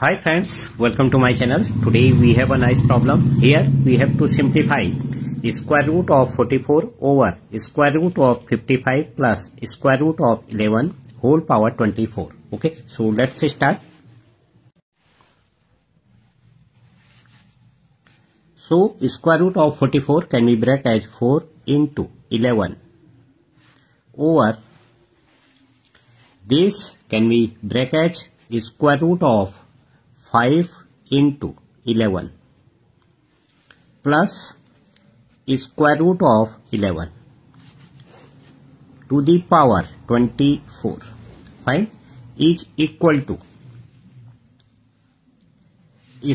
Hi friends, welcome to my channel. Today we have a nice problem. Here we have to simplify square root of 44 over square root of 55 plus square root of 11 whole power 24. Okay, so let's start. So square root of 44 can be break as 4 into 11 over this can be break as square root of 5 into 11 plus square root of 11 to the power 24. Fine, is equal to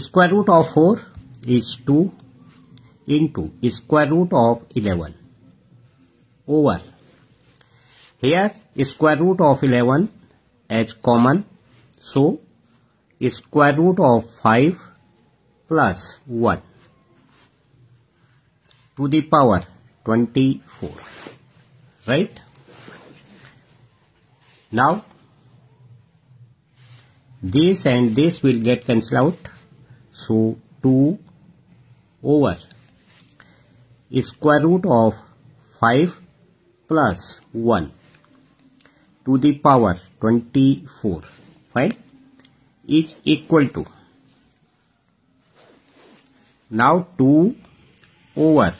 square root of 4 is 2 into square root of 11 over here square root of 11 as common, so square root of 5 plus 1 to the power 24, right? Now this and this will get cancelled out, so 2 over square root of 5 plus 1 to the power 24, fine, is equal to now 2 over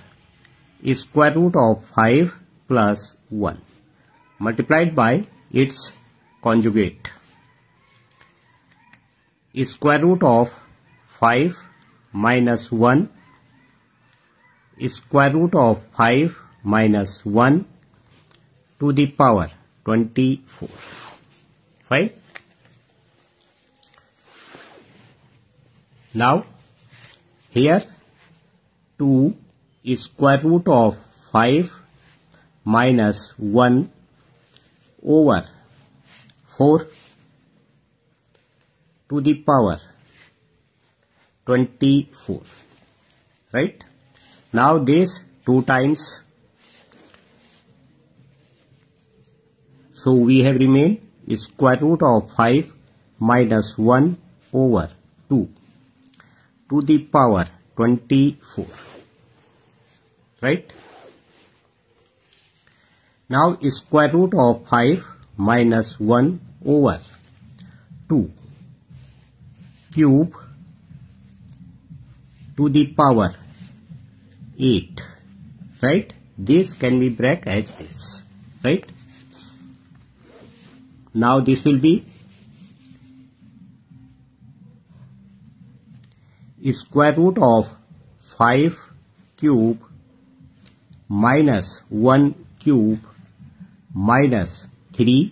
square root of 5 plus 1 multiplied by its conjugate square root of 5 minus 1 square root of 5 minus 1 to the power 24, fine. Now here 2 square root of 5 minus 1 over 4 to the power 24, right? Now this 2 times, so we have remained square root of 5 minus 1 over 2 to the power 24, right? Now square root of 5 minus 1 over 2 cube to the power 8, right? This can be break as this, right? Now this will be square root of 5 cube minus 1 cube minus 3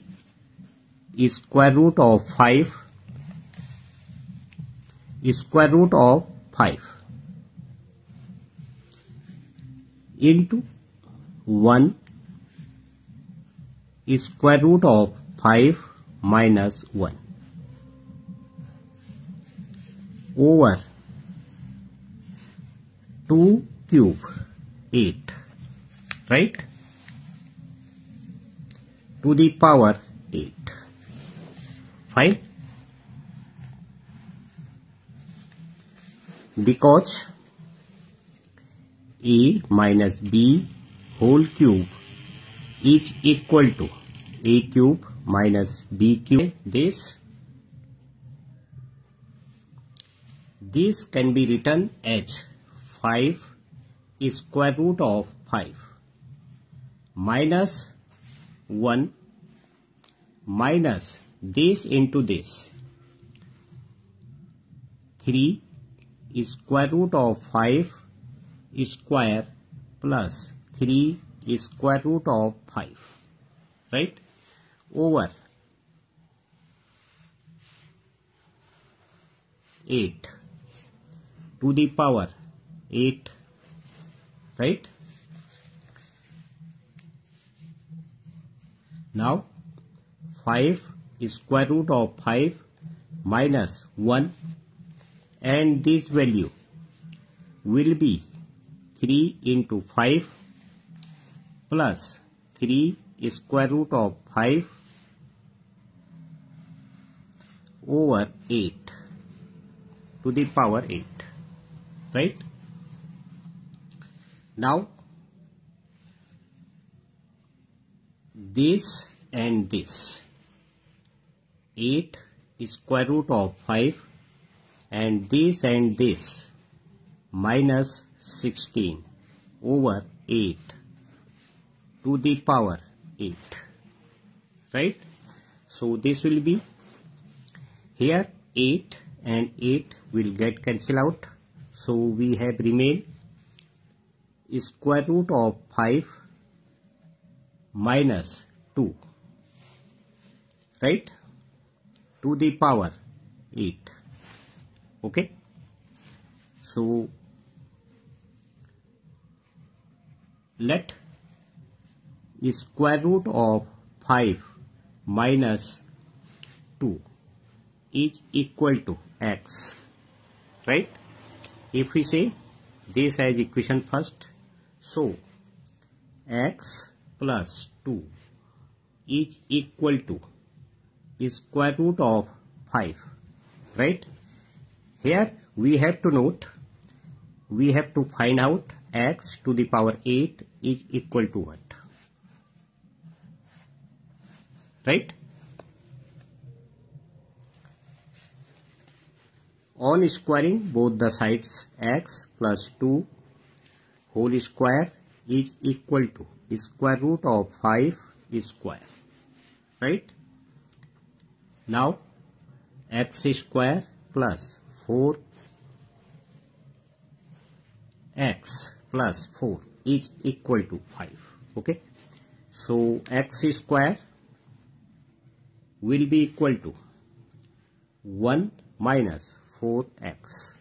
square root of 5 square root of 5 into 1 square root of 5 minus 1 over 2 cube 8, right, to the power 8, fine, because a minus b whole cube is equal to a cube minus b cube. This can be written as 5 square root of 5 minus 1 minus this into this 3 square root of 5 square plus 3 square root of 5, right, over 8 to the power 8, right? Now 5 square root of 5 minus 1 and this value will be 3 into 5 plus 3 square root of 5 over 8, to the power 8, right? Now this and this, 8 square root of 5, and this minus 16 over 8 to the power 8, right? So this will be, here 8 and 8 will get cancelled out, so we have remain square root of 5 minus 2, right, to the power 8. Okay, so let square root of 5 minus 2 is equal to x, right? If we say this as equation first, so x plus 2 is equal to square root of 5, right? Here we have to note, we have to find out x to the power 8 is equal to what, right? On squaring both the sides, x plus 2 whole square is equal to square root of 5 square, right? Now x square plus 4x plus 4 is equal to 5. Okay, so x square will be equal to 1 minus 4x,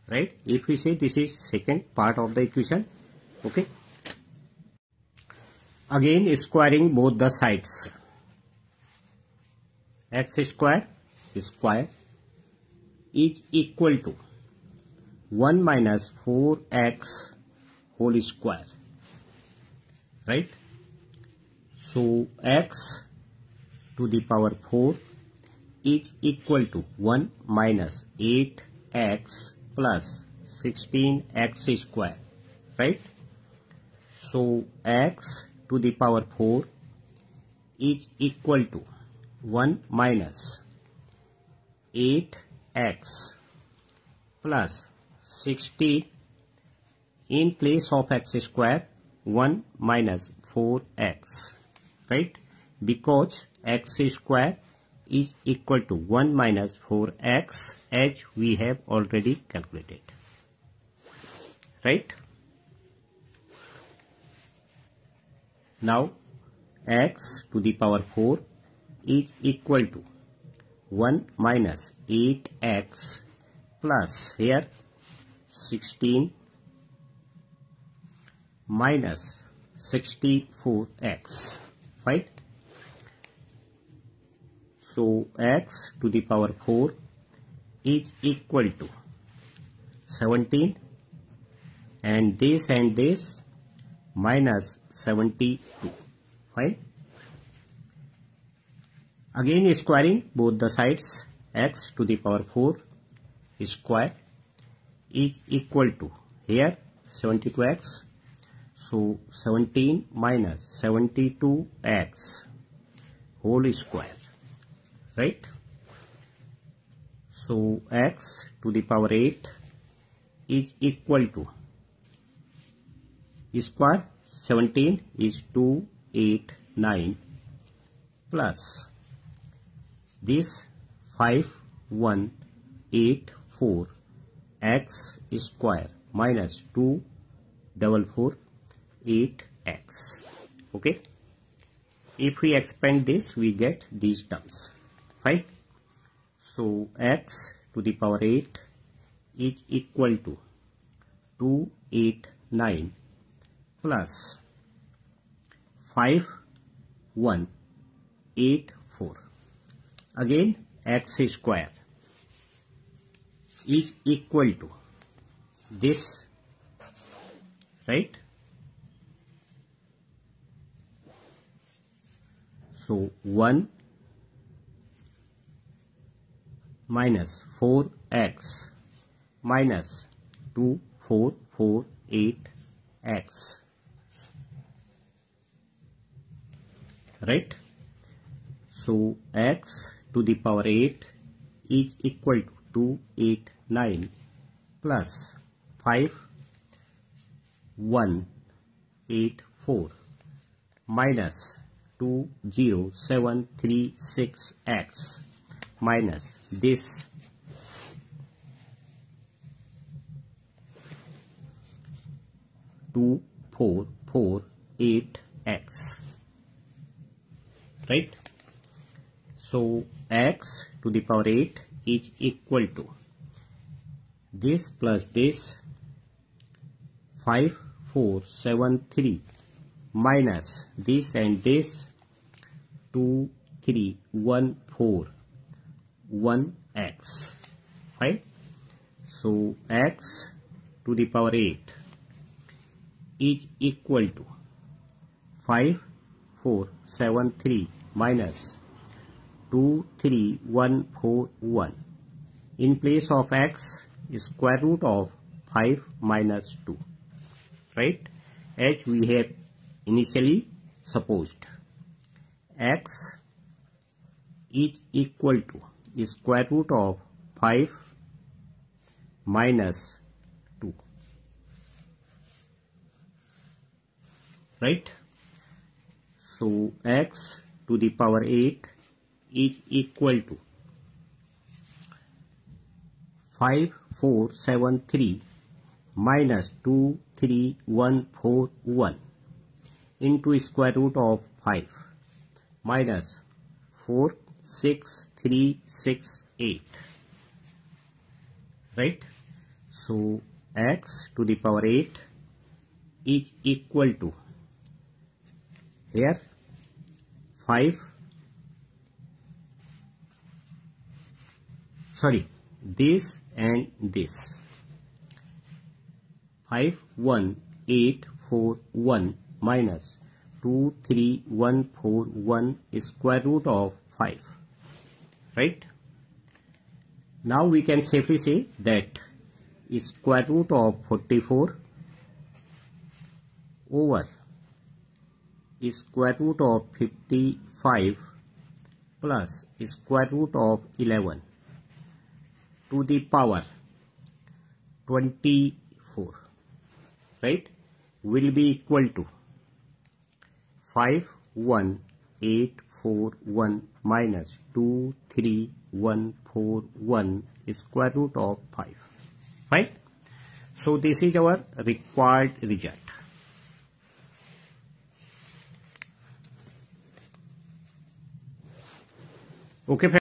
right? If we say this is second part of the equation. Okay, again squaring both the sides, x square is equal to 1 minus 4x whole square, right? So x to the power 4 is equal to 1 minus 8x plus 16x square, right? So x to the power 4 is equal to 1 minus 8x plus 16, in place of x square 1 minus 4x, right? Because x square is equal to 1 minus 4x as we have already calculated, right? Now x to the power 4 is equal to 1 minus 8x plus here 16 minus 64x, right? So x to the power 4 is equal to 17 and this minus 72, right? Again squaring both the sides, x to the power 4 square is equal to here 72x, so 17 minus 72x whole square, right? So x to the power 8 is equal to square 17 is 289 plus this 5184 x square minus 2448x. Okay, if we expand this we get these terms, right? So x to the power 8 is equal to 289 plus 5184, again x square is equal to this, right? So 1 minus 4x minus 2448x, right? So x to the power 8 is equal to 289 plus 5184 minus 20736x minus this 2448x, right? So x to the power 8 is equal to this plus this 5473 minus this and this 2314 right? So x to the power 8 is equal to 5473 minus 23141. In place of x, square root of 5 minus 2, right? As we have initially supposed, x is equal to square root of 5 minus 2, right? So x to the power 8 is equal to 5473 minus 23141 into square root of 5 minus 46368, right? So x to the power 8 is equal to here this and this 51841 minus 23141 square root of 5, right? Now we can safely say that square root of 44 over square root of 55 plus square root of 11 to the power 24, right, will be equal to 51841 minus 23141 square root of 5, right? So this is our required result. Okay.